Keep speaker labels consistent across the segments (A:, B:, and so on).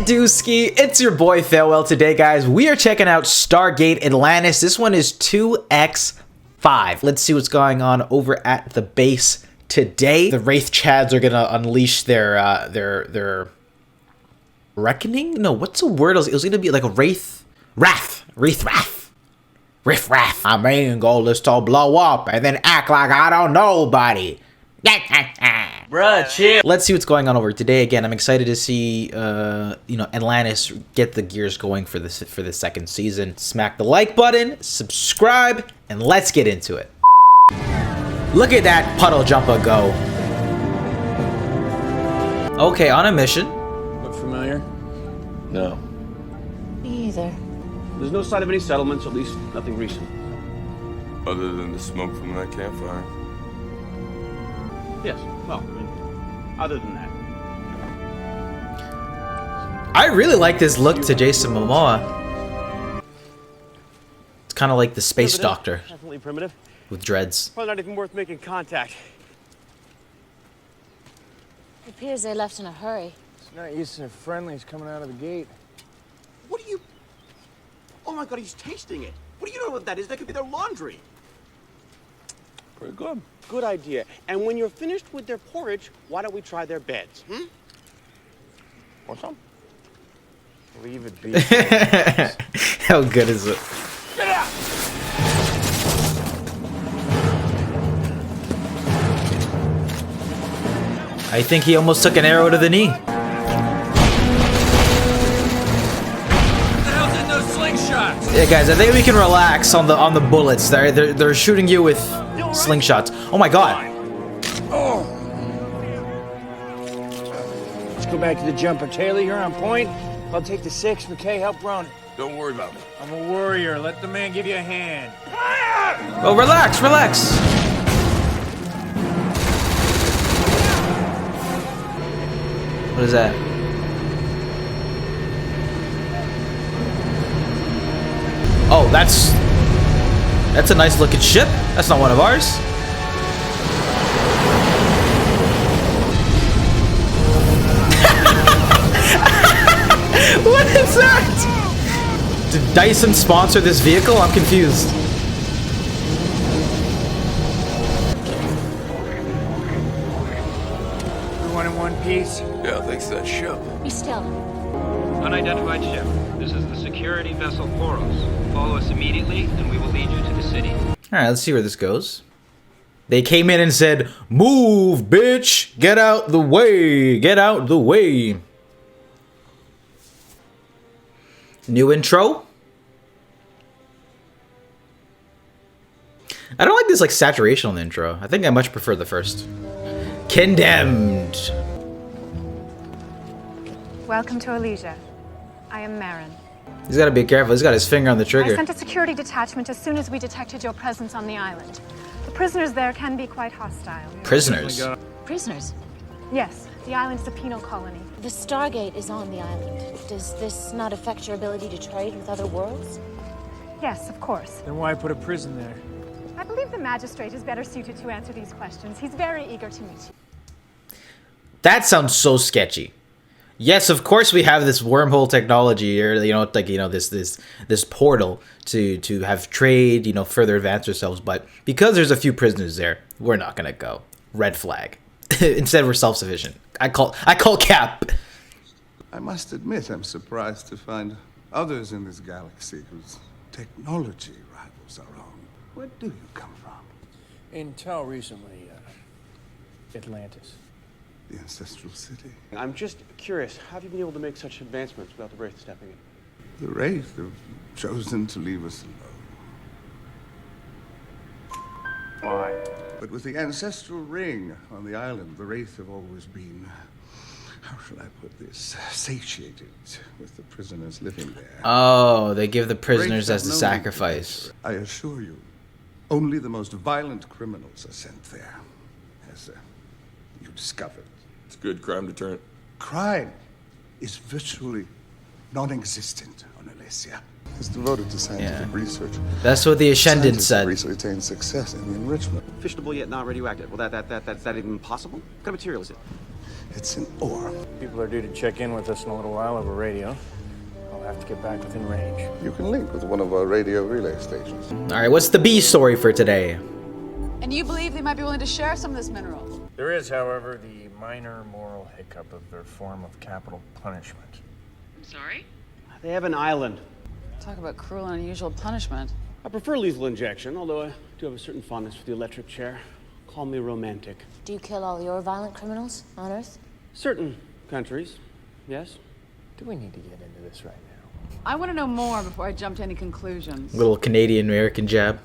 A: dooski, it's your boy FailWhale. Today, guys, we are checking out Stargate Atlantis. This one is 2x5. Let's see what's going on over at the base today. The Wraith Chads are gonna unleash their reckoning? No, what's the word? It was gonna be like a Wrath. Riff raff. Our main goal is to blow up and then act like I don't know nobody.
B: Bruh, chill.
A: Let's see what's going on over today. Again, I'm excited to see Atlantis get the gears going for this second season. Smack the like button, subscribe, and let's get into it. Look at that puddle jumper go. Okay, on a mission.
C: Look familiar?
B: No.
D: Me either.
E: There's no sign of any settlements, at least nothing recent.
F: Other than the smoke from that campfire.
E: Yes, well, I mean, other than that.
A: I really like this look to Jason Momoa. It's kind of like the space doctor
E: Definitely primitive.
A: with dreads.
E: Probably not even worth making contact.
D: It appears they left in a hurry.
C: It's not used to friendlies coming out of the gate.
E: What are you... Oh my god, he's tasting it. What do you know what that is? That could be their laundry.
F: Pretty good.
E: Good idea. And when you're finished with their porridge, why don't we try their beds,
F: Want some?
C: Leave it be.
A: How good is it?
E: Get out!
A: I think he almost took an arrow to the knee. Yeah, guys, I think we can relax on the bullets. They're shooting you with slingshots. Oh my god.
C: Let's go back to the jumper. Taylor, you're on point. I'll take the 6. McKay, help Ronan.
F: Don't worry about me.
C: I'm a warrior. Let the man give you a hand.
A: Oh, relax, relax. What is that? Oh, that's a nice looking ship. That's not one of ours. What is that? Did Dyson sponsor this vehicle? I'm confused.
C: Everyone in one piece.
F: Yeah, thanks to that ship.
D: Be still.
G: Unidentified ship. This is the security vessel Poros. Follow us immediately, and we will lead you to the city.
A: Alright, let's see where this goes. They came in and said, "Move, bitch! Get out the way! Get out the way!" New intro. I don't like this like saturation on the intro. I think I much prefer the first. Condemned.
H: Welcome to Elysia. I am Marin.
A: He's got to be careful. He's got his finger on the
H: I
A: trigger.
H: sent a security detachment as soon as we detected your presence on the island. The prisoners there can be quite hostile.
A: Prisoners.
D: Prisoners.
H: Yes, the island is a penal colony.
D: The Stargate is on the island. Does this not affect your ability to trade with other worlds?
H: Yes, of course.
C: Then why put a prison there?
H: I believe the magistrate is better suited to answer these questions. He's very eager to meet you.
A: That sounds so sketchy. Yes, of course we have this wormhole technology, or this portal to have trade, further advance ourselves. But because there's a few prisoners there, we're not gonna go. Red flag. Instead, we're self-sufficient. I call cap.
I: I must admit, I'm surprised to find others in this galaxy whose technology rivals our own. Where do you come from?
C: Intel recently, Atlantis.
I: The ancestral city.
E: I'm just curious, how have you been able to make such advancements without the Wraith stepping in?
I: The Wraith have chosen to leave us alone.
E: Why?
I: But with the ancestral ring on the island, the Wraith have always been, how shall I put this, satiated with the prisoners living there.
A: Oh, they give the prisoners
I: Wraith
A: as the
I: have no
A: sacrifice.
I: I assure you, only the most violent criminals are sent there, as you discovered.
F: It's a good crime deterrent.
I: Crime is virtually non-existent on Elysia. It's devoted to scientific research.
A: That's what the Ascendant
I: Scientists
A: said.
I: have recently attained success in the enrichment.
E: Fissionable yet not radioactive. Well, that's that even possible? What kind of material is it?
I: It's an ore.
C: People are due to check in with us in a little while over radio. I'll have to get back within range.
I: You can link with one of our radio relay stations.
A: All right, what's the B story for today?
J: And you believe they might be willing to share some of this mineral?
C: There is, however, the minor moral hiccup of their form of capital punishment.
J: Sorry?
E: They have an island.
J: Talk about cruel and unusual punishment.
E: I prefer lethal injection, although I do have a certain fondness for the electric chair. Call me romantic.
D: Do you kill all your violent criminals on Earth?
E: Certain countries, yes.
C: Do we need to get into this right now?
J: I want to know more before I jump to any conclusions.
A: Little Canadian American jab.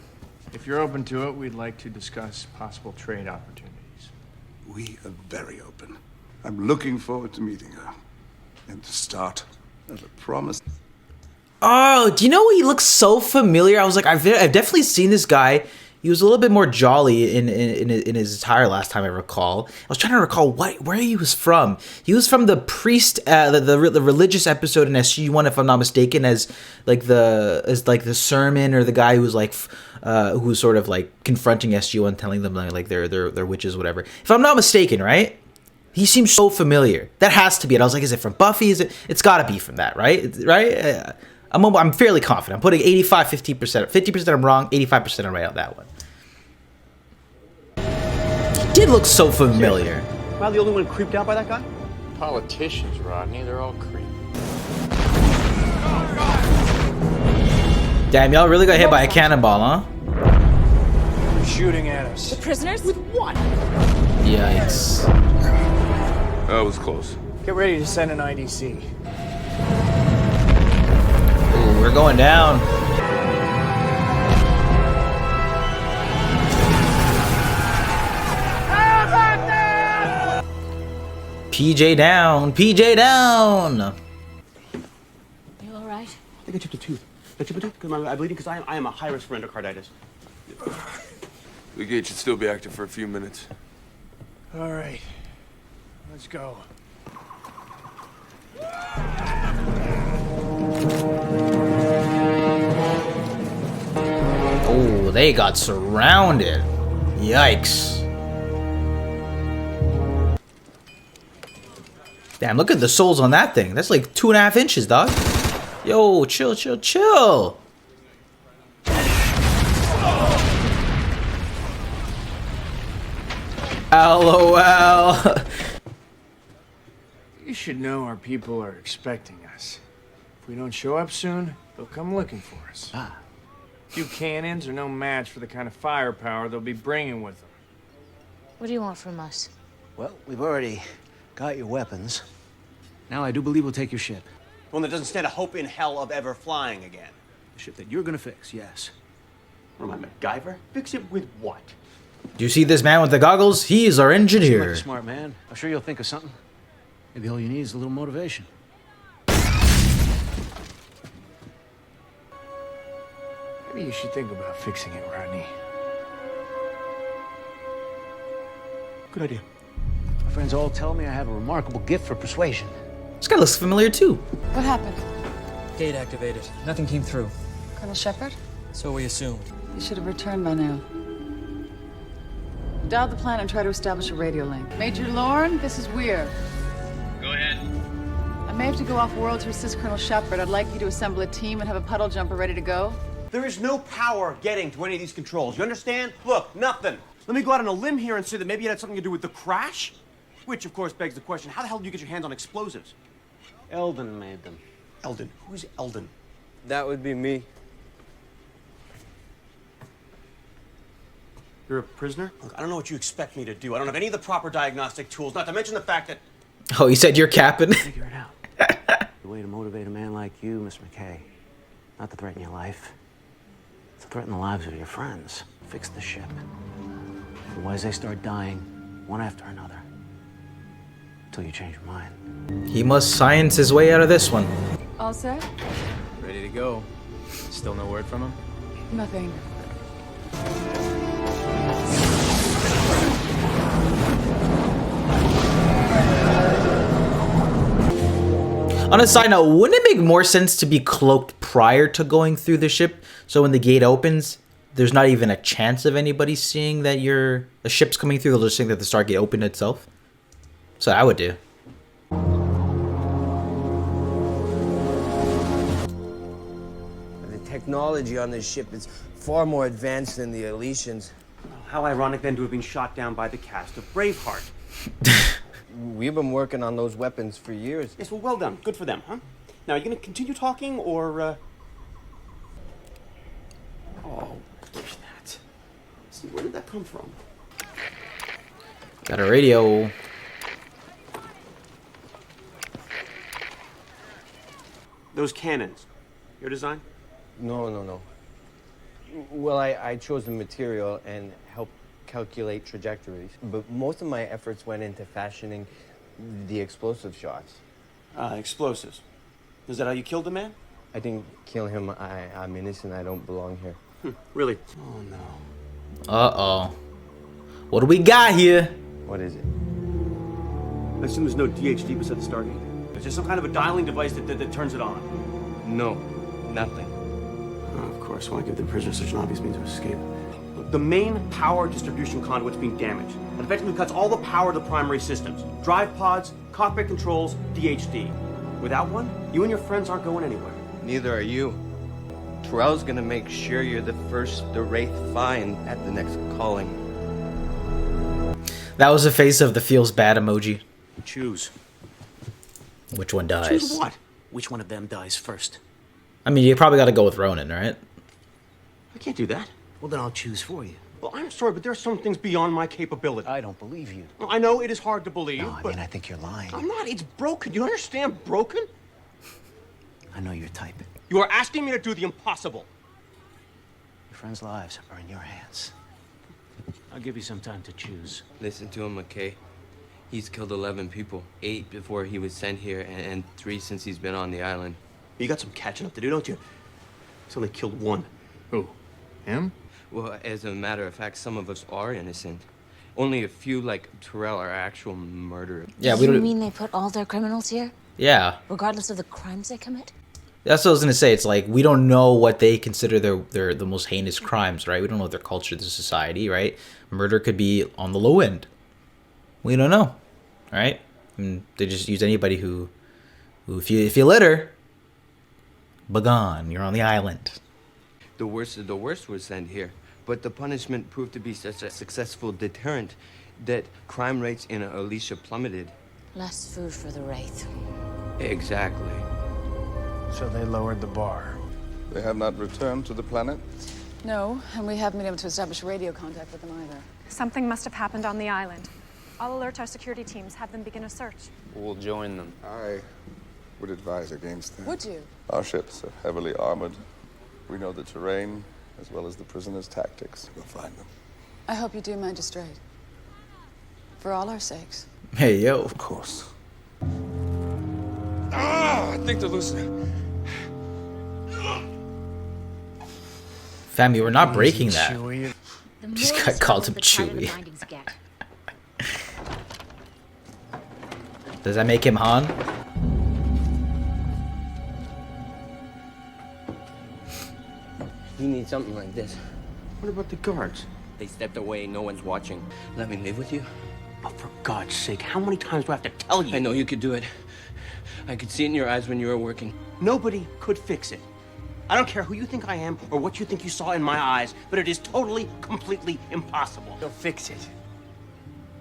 C: If you're open to it, we'd like to discuss possible trade opportunities.
I: We are very open. I'm looking forward to meeting her. And to start, as I promised.
A: Oh, do you know he looks so familiar? I was like, I've definitely seen this guy. He was a little bit more jolly in his attire last time I recall. I was trying to recall where he was from. He was from the priest, the religious episode in SG-1, if I'm not mistaken, as the sermon, or the guy who was like who's sort of like confronting SG-1, telling them like they're witches, whatever. If I'm not mistaken, right? He seems so familiar. That has to be it. I was like, is it from Buffy? It's got to be from that, right? Right? I'm fairly confident. I'm putting 85, 50%. 50% I'm wrong, 85% I'm right on that one. He did look so familiar.
E: Am I the only one creeped out by that guy?
C: Politicians, Rodney, they're all creepy.
A: Damn, y'all really got hit by a cannonball, huh?
C: They're shooting at us.
J: The prisoners? With what?
A: Yikes.
F: That was close.
C: Get ready to send an IDC.
A: Ooh, we're going down. PJ down. PJ down.
D: You all right?
E: I think I chipped a tooth. Did I chip a tooth? Because I'm bleeding? Because I am a high risk for endocarditis.
F: The gate should still be active for a few minutes.
C: All right, let's go.
A: Oh, they got surrounded. Yikes. Damn, look at the soles on that thing. That's like 2.5 inches, dog. Yo, chill, chill, chill. LOL.
C: You should know our people are expecting us. If we don't show up soon, they'll come looking for us. A few cannons are no match for the kind of firepower they'll be bringing with them.
D: What do you want from us?
K: Well, we've already got your weapons. Now I do believe we'll take your ship.
E: One that doesn't stand a hope in hell of ever flying again.
K: The ship that you're gonna fix, yes.
E: What am I, MacGyver? Fix it with what?
A: Do you see this man with the goggles? He's our
K: You're
A: engineer.
K: like a smart man. I'm sure you'll think of something. Maybe all you need is a little motivation.
C: Maybe you should think about fixing it, Rodney.
E: Good idea.
K: My friends all tell me I have a remarkable gift for persuasion.
A: This guy looks familiar too.
J: What happened?
L: Gate activated. Nothing came through.
J: Colonel Shepard?
L: So we assumed.
J: You should have returned by now. Dial the planet and try to establish a radio link. Major Lorne, this is Weir.
G: Go ahead.
J: I may have to go off-world to assist Colonel Shepard. I'd like you to assemble a team and have a puddle jumper ready to go.
E: There is no power getting to any of these controls. You understand? Look, nothing. Let me go out on a limb here and say that maybe it had something to do with the crash. Which, of course, begs the question, how the hell do you get your hands on explosives?
K: Eldon made them.
E: Eldon? Who's Eldon?
L: That would be me.
E: You're a prisoner? Look, I don't know what you expect me to do. I don't have any of the proper diagnostic tools, not to mention the fact that...
A: Oh, you said you're capping?
K: Figure it out. The way to motivate a man like you, Miss McKay, not to threaten your life, to threaten the lives of your friends. Fix the ship. Otherwise, they start dying, one after another, until you change your mind.
A: He must science his way out of this one.
J: All set?
L: Ready to go. Still no word from him?
J: Nothing.
A: On a side note, wouldn't it make more sense to be cloaked prior to going through the ship? So when the gate opens, there's not even a chance of anybody seeing that a ship's coming through. They'll just think that the Stargate opened itself. That's what I would do.
M: The technology on this ship is far more advanced than the Elysians.
E: How ironic then to have been shot down by the cast of Braveheart.
M: We've been working on those weapons for years.
E: Yes, well done. Good for them, huh? Now, are you going to continue talking, or, Oh, look at that. See, where did that come from?
A: Got a radio.
E: Those cannons. Your design?
M: No. Well, I chose the material and helped calculate trajectories, but most of my efforts went into fashioning the explosive shots.
E: Explosives. Is that how you killed the man?
M: I didn't kill him. I'm innocent. I don't belong here.
E: Really? Oh, no.
A: Uh-oh. What do we got here?
M: What is it?
E: I assume there's no DHD beside the Stargate. It's just some kind of a dialing device that turns it on.
M: No, nothing.
E: Oh, of course. Why give the prisoner such an obvious means of escape? Look, the main power distribution conduit's being damaged. It effectively cuts all the power to the primary systems. Drive pods, cockpit controls, DHD. Without one, you and your friends aren't going anywhere.
M: Neither are you. Terrell's gonna make sure you're the first the Wraith find at the next calling.
A: That was the face of the feels bad emoji.
N: Choose.
A: Which one dies?
E: Choose what?
N: Which one of them dies first?
A: I mean, you probably got to go with Ronan, right?
E: I can't do that.
N: Well, then I'll choose for you.
E: Well, I'm sorry, but there are some things beyond my capability.
N: I don't believe you.
E: Well, I know it is hard to believe,
N: No,
E: but
N: I think you're lying.
E: I'm not. It's broken. You understand broken?
N: I know your type.
E: You are asking me to do the impossible.
N: Your friends' lives are in your hands. I'll give you some time to choose.
K: Listen to him, McKay. He's killed 11 people. 8 before he was sent here, and 3 since he's been on the island.
E: You got some catching up to do, don't you? He's only killed 1. Who? Him?
K: Well, as a matter of fact, some of us are innocent. Only a few, like Terrell, are actual murderers.
A: Yeah,
D: You mean they put all their criminals here?
A: Yeah.
D: Regardless of the crimes they commit?
A: That's what I was gonna say. It's like we don't know what they consider their the most heinous crimes, right? We don't know their culture, their society, right? Murder could be on the low end. We don't know, right? And they just use anybody who if you litter, begone. You're on the island.
K: The worst of the worst was sent here, but the punishment proved to be such a successful deterrent that crime rates in Alicia plummeted.
D: Less food for the Wraith.
K: Exactly.
C: So they lowered the bar.
I: They have not returned to the planet?
J: No, and we haven't been able to establish radio contact with them either.
H: Something must have happened on the island. I'll alert our security teams, have them begin a search.
L: We'll join them.
I: I would advise against that.
J: Would you?
I: Our ships are heavily armored. We know the terrain as well as the prisoners' tactics. We'll find them.
J: I hope you do, Magistrate. For all our sakes.
A: Hey, yo.
I: Of course.
F: I think they're loosening.
A: Fam, you were not breaking that.
D: The
A: This
D: more
A: guy called
D: the
A: him
D: tighter the
A: Chewy.
D: bindings get.
A: Does that make him Han?
K: You need something like this.
E: What about the guards?
K: They stepped away, no one's watching. Let me live with you?
E: Oh, for God's sake, how many times do I have to tell you?
K: I know you could do it. I could see it in your eyes when you were working.
E: Nobody could fix it. I don't care who you think I am or what you think you saw in my eyes, but it is totally, completely impossible.
C: They'll fix it.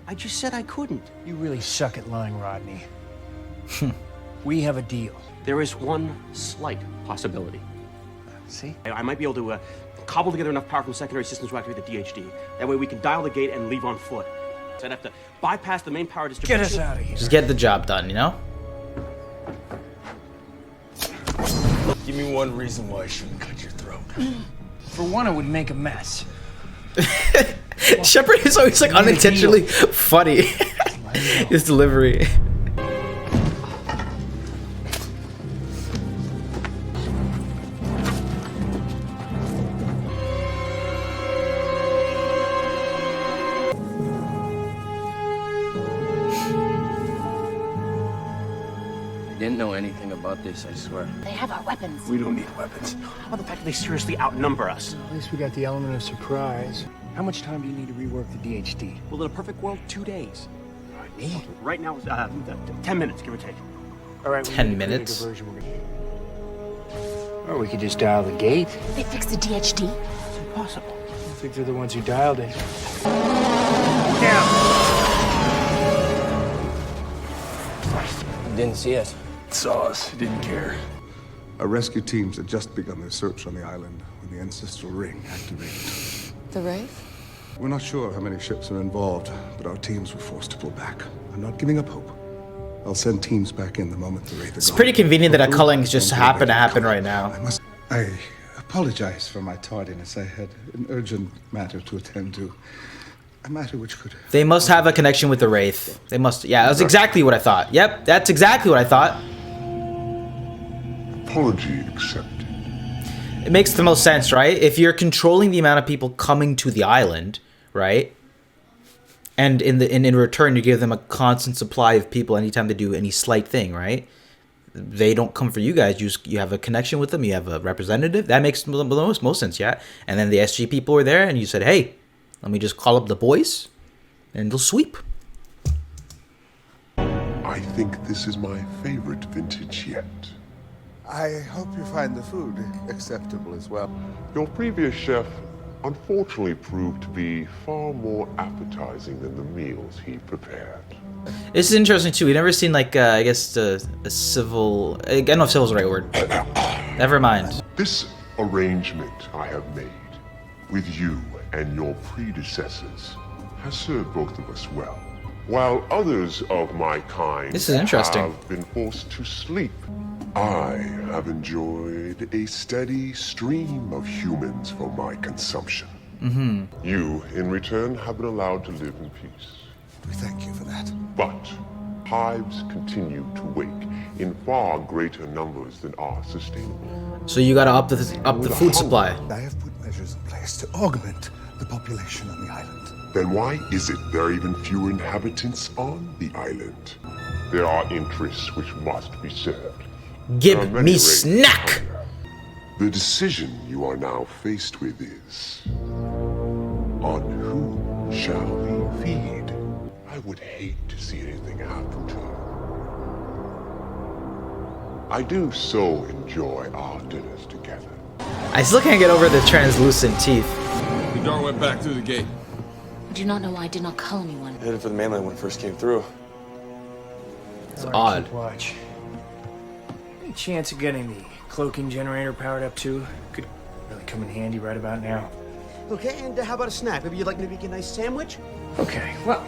E: I just said I couldn't.
C: You really suck at lying, Rodney. We have a deal.
E: There is one slight possibility.
C: See?
E: I might be able to cobble together enough power from secondary systems to activate the DHD. That way we can dial the gate and leave on foot. So I'd have to bypass the main power distribution.
C: Get us out of here.
A: Just get the job done, you know?
L: Give me one reason why I shouldn't cut your throat.
C: For one, it would make a mess.
A: Shepard is always like unintentionally funny. His delivery.
K: I didn't know anything about this, I swear.
D: They have our weapons.
C: We don't need weapons.
E: How about the fact that they seriously outnumber us?
C: At least we got the element of surprise. How much time do you need to rework the DHD?
E: Well, in a perfect world, 2 days. me? Right now, 10 minutes, give or take.
C: All right.
A: 10 minutes.
C: Or we could just dial the gate.
D: They fixed the DHD?
C: It's impossible. I think they're the ones who dialed it.
M: Didn't see us.
L: Saw us. Didn't care.
I: Our rescue teams had just begun their search on the island when the ancestral ring activated.
J: The Wraith?
I: We're not sure how many ships are involved, but our teams were forced to pull back. I'm not giving up hope. I'll send teams back in the moment the Wraith are
A: It's
I: gone.
A: pretty convenient that a cullings just happen to happen right now.
I: I apologize for my tardiness. I had an urgent matter to attend to. A matter which could...
A: They must have a connection with the Wraith. They must... Yeah, that's exactly what I thought. Yep, that's exactly what I thought.
O: Apology accepted.
A: It makes the most sense, right? If you're controlling the amount of people coming to the island, right? And in return, you give them a constant supply of people anytime they do any slight thing, right? They don't come for you guys. You have a connection with them. You have a representative. That makes the most sense, yeah? And then the SG people were there, and you said, hey, let me just call up the boys, and they'll sweep.
O: I think this is my favorite vintage yet.
I: I hope you find the food acceptable as well.
O: Your previous chef unfortunately proved to be far more appetizing than the meals he prepared.
A: This is interesting too. We've never seen like I guess a civil. I don't know if civil is the right word. Never mind.
O: This arrangement I have made with you and your predecessors has served both of us well. While others of my kind
A: This is interesting.
O: have been forced to sleep, I have enjoyed a steady stream of humans for my consumption.
A: Mm-hmm.
O: You, in return, have been allowed to live in peace.
I: We thank you for that.
O: But hives continue to wake in far greater numbers than are sustainable.
A: So you gotta up the food supply.
I: I have put measures in place to augment the population on the island.
O: Then why is it there are even fewer inhabitants on the island? There are interests which must be served.
A: Give me snack!
O: The decision you are now faced with is, on whom shall we feed? I would hate to see anything happen to you. I do so enjoy our dinners together.
A: I still can't get over the translucent teeth.
F: The door went back through the gate.
D: I do not know why I did not call anyone.
F: I headed for the mainland when it first came through.
A: It's
C: All
A: odd.
C: keep watch. Any chance of getting the cloaking generator powered up too? Could really come in handy right about now.
E: Okay, and how about a snack? Maybe you'd like to make a nice sandwich?
C: Okay, well,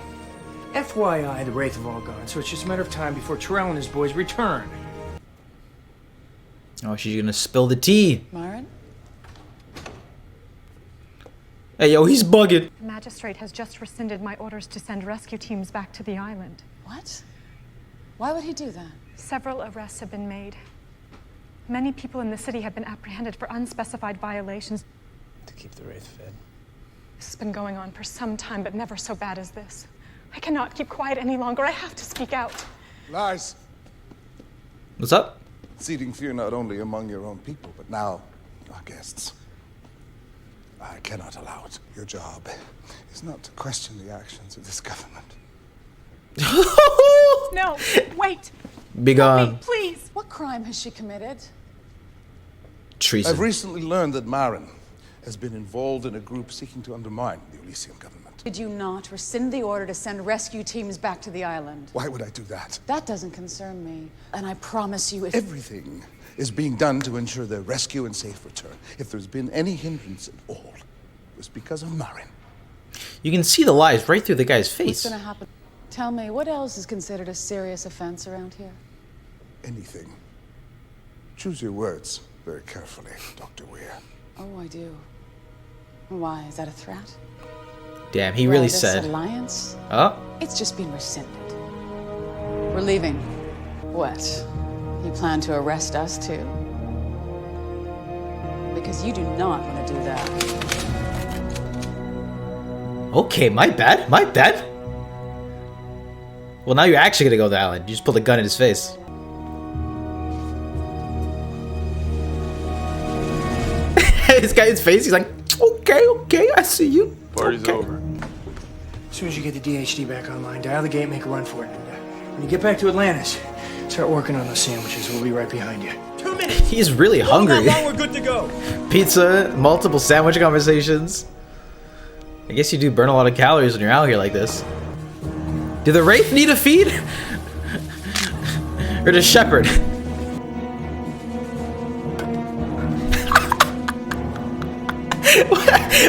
C: FYI, the Wraith have all gone, so it's just a matter of time before Terrell and his boys return.
A: Oh, she's gonna spill the tea.
J: Myron?
A: Hey, yo, he's bugging.
H: The magistrate has just rescinded my orders to send rescue teams back to the island.
J: What? Why would he do that?
H: Several arrests have been made. Many people in the city have been apprehended for unspecified violations.
M: To keep the Wraith fed.
H: This has been going on for some time, but never so bad as this. I cannot keep quiet any longer. I have to speak out.
I: Lars,
A: What's up?
I: seeding fear not only among your own people, but now our guests. I cannot allow it. Your job is not to question the actions of this government.
H: No, wait.
A: Be gone.
H: Please.
J: What crime has she committed?
A: Treason.
I: I've recently learned that Marin has been involved in a group seeking to undermine the Elysium government.
J: Did you not rescind the order to send rescue teams back to the island?
I: Why would I do that?
J: That doesn't concern me. And I promise you, if
I: Everything is being done to ensure their rescue and safe return. If there's been any hindrance at all, it was because of Marin.
A: You can see the lies right through the guy's
J: what's
A: face.
J: gonna happen? Tell me, what else is considered a serious offense around here?
I: Anything. Choose your words very carefully, Dr. Weir.
J: Oh, I do. Why? Is that a threat?
A: Damn, he
J: Well,
A: really
J: this
A: said.
J: alliance?
A: Oh,
J: It's just been rescinded. We're leaving. What? You plan to arrest us too? Because you do not want to do that.
A: okay, my bad. My bad. Well, now you're actually gonna go to the island. You just pulled a gun in his face. This guy's face, he's like, okay, I see you.
F: Party's
A: Okay.
F: over.
C: soon as you get the DHD back online, dial the gate, make a run for it. And, when you get back to Atlantis, start working on those sandwiches. We'll be right behind you.
E: 2 minutes.
A: He's really hungry.
E: How long we're good to go?
A: Pizza, multiple sandwich conversations. I guess you do burn a lot of calories when you're out here like this. Do the Wraith need a feed? Or does Shepard?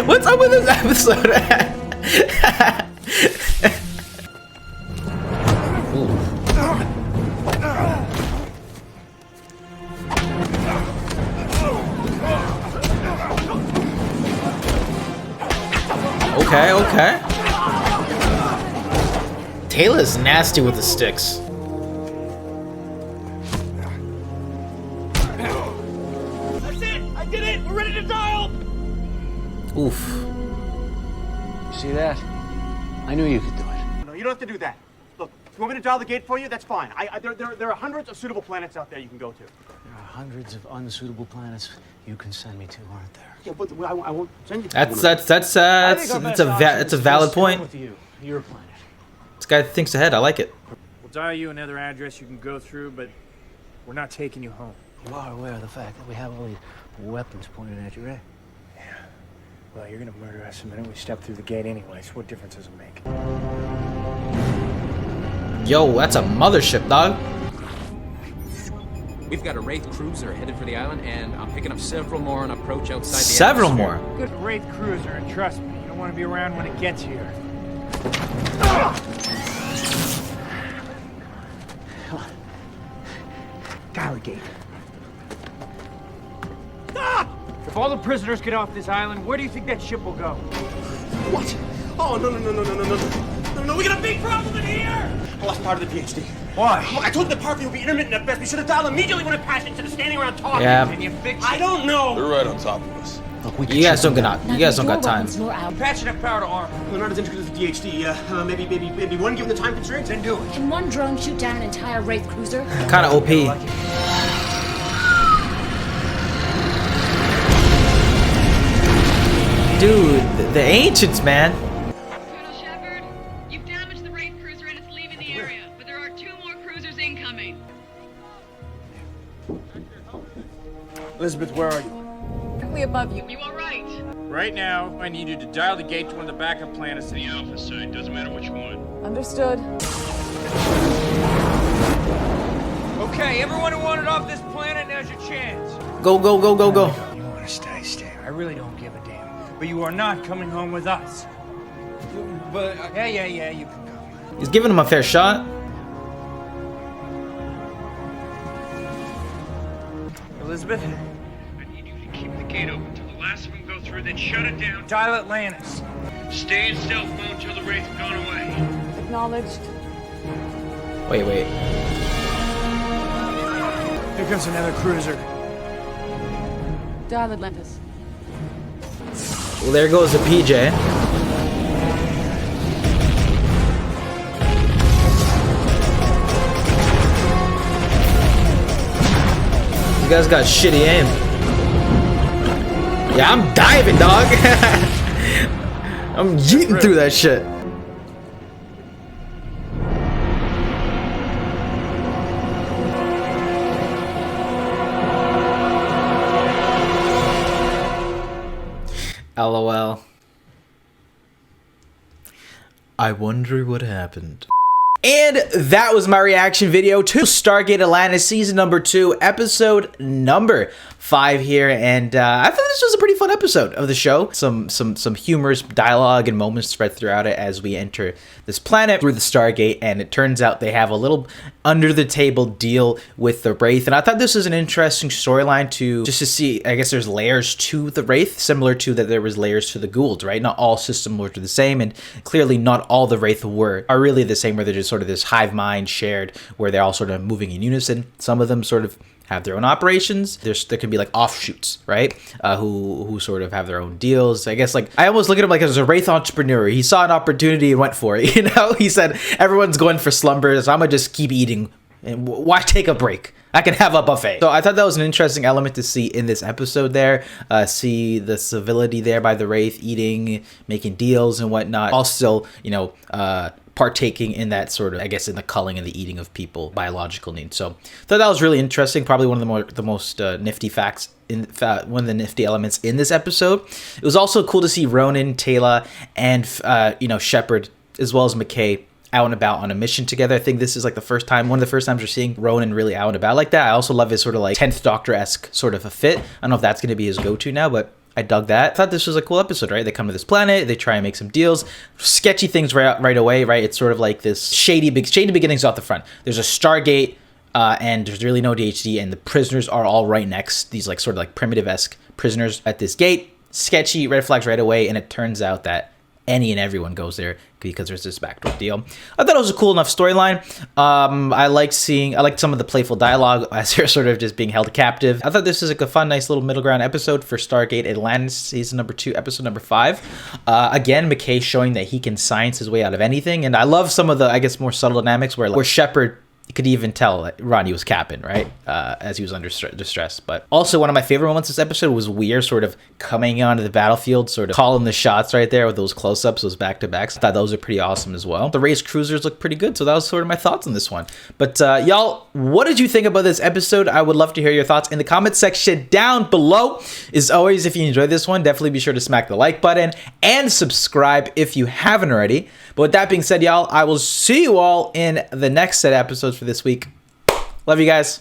A: What's up with this episode? Okay, okay. Taylor's nasty with the sticks.
E: That's it! I did it! We're ready to dial!
A: Oof.
K: See that? I knew you could do it.
E: No, you don't have to do that. Look, if you want me to dial the gate for you, that's fine. There are hundreds of suitable planets out there you can go to.
K: There are hundreds of unsuitable planets you can send me to, aren't there?
E: Yeah, but I won't send you to
A: That's a valid point.
K: With you, your planet.
A: This guy thinks ahead. I like it.
C: We'll dial you another address you can go through, but we're not taking you home.
K: You are aware of the fact that we have all these weapons pointed at your head.
C: Yeah. Well, you're gonna murder us the minute we step through the gate anyway, so what difference does it make?
A: Yo, that's a mothership, dog.
P: We've got a Wraith cruiser headed for the island, and I'm picking up several more on approach outside the
A: Several
P: atmosphere.
A: more.
C: Good Wraith cruiser, and trust me, you don't want to be around when it gets here.
E: Come on. Dial the gate.
C: If all the prisoners get off this island, where do you think that ship will go?
E: What? Oh, no. No, we got a big problem in here! I lost part of the PhD.
C: Why?
E: Look, I told you the power feed would be intermittent at best. We should have dialed immediately when it passed instead of standing around talking.
A: Yeah.
C: Can you fix it?
E: I don't know.
F: They're right on top of us.
K: Look, we
A: You guys don't got time.
C: I'm patching up power to armor.
E: We're not as intricate as the DHD. Maybe one given the time constraints.
C: Then do it.
D: Can one drone shoot down an entire Wraith cruiser?
A: Kind of OP. Dude, the ancients, man.
Q: Colonel Shepard, you've damaged the Wraith cruiser and it's leaving the area, but there are 2 more cruisers incoming.
C: Elizabeth, where are you?
H: Directly above you.
Q: You all right?
C: Right now, I need you to dial the gate to one of the backup planets in the Alpha side. Doesn't matter which one.
H: Understood.
C: Okay, everyone who wanted off this planet, now's your chance.
A: Go.
C: You want to stay. I really don't give a damn. But you are not coming home with us.
F: But
C: Yeah, you can go.
A: He's giving him a fair shot.
C: Elizabeth?
G: I need you to keep the gate open till the last of them go through, then shut it down.
C: Dial Atlantis.
G: Stay in stealth mode till the Wraith have gone away.
H: Acknowledged.
A: Wait.
C: Here comes another cruiser.
J: Dial Atlantis.
A: Well, there goes the PJ. You guys got shitty aim. Yeah, I'm diving, dog. I'm yeeting through that shit. LOL. I wonder what happened. And that was my reaction video to Stargate Atlantis season number 2, episode number 5 here, and I thought this was a pretty fun episode of the show. Some humorous dialogue and moments spread throughout it as we enter this planet through the Stargate, and it turns out they have a little under the table deal with the Wraith, and I thought this was an interesting storyline to see. I guess there's layers to the Wraith, similar to that there was layers to the Goa'uld, right? Not all systems were the same, and clearly not all the Wraith are really the same, where they're just sort of this hive mind shared, where they're all sort of moving in unison. Some of them sort of have their own operations. There can be like offshoots, right? Who sort of have their own deals. I guess like I almost look at him like as a Wraith entrepreneur. He saw an opportunity and went for it. You know, he said everyone's going for slumber, so I'm gonna just keep eating. And why take a break? I can have a buffet. So I thought that was an interesting element to see in this episode there. See the civility there by the Wraith, eating, making deals and whatnot. Also, you know, partaking in that sort of, I guess, in the culling and the eating of people, biological needs. So I thought that was really interesting. Probably one of the most nifty facts, one of the nifty elements in this episode. It was also cool to see Ronan, Taylor, and you know, Shepard, as well as McKay, out and about on a mission together. I think this is like one of the first times we're seeing Ronan really out and about like that. I also love his sort of like 10th Doctor-esque sort of a fit. I don't know if that's going to be his go-to now, but I dug that. I thought this was a cool episode, right? They come to this planet, they try and make some deals, sketchy things right away, right? It's sort of like this shady beginnings off the front. There's a Stargate, and there's really no DHD, and the prisoners are all right next. These like sort of like primitive-esque prisoners at this gate. Sketchy, red flags right away, and it turns out that any and everyone goes there because there's this backdoor deal. I thought it was a cool enough storyline. I liked some of the playful dialogue as they're sort of just being held captive. I thought this was like a fun, nice little middle ground episode for Stargate Atlantis season number 2, episode number 5. Again, McKay showing that he can science his way out of anything, and I love some of the, I guess, more subtle dynamics where Shepard, you could even tell that Ronnie was capping, right? As he was under distress. But also one of my favorite moments this episode was Weir sort of coming onto the battlefield, sort of calling the shots right there with those close-ups, those back-to-backs. I thought those were pretty awesome as well. The Wraith cruisers look pretty good, so that was sort of my thoughts on this one. But y'all, what did you think about this episode? I would love to hear your thoughts in the comment section down below. As always, if you enjoyed this one, definitely be sure to smack the like button and subscribe if you haven't already. But with that being said, y'all, I will see you all in the next set of episodes for this week. Love you guys.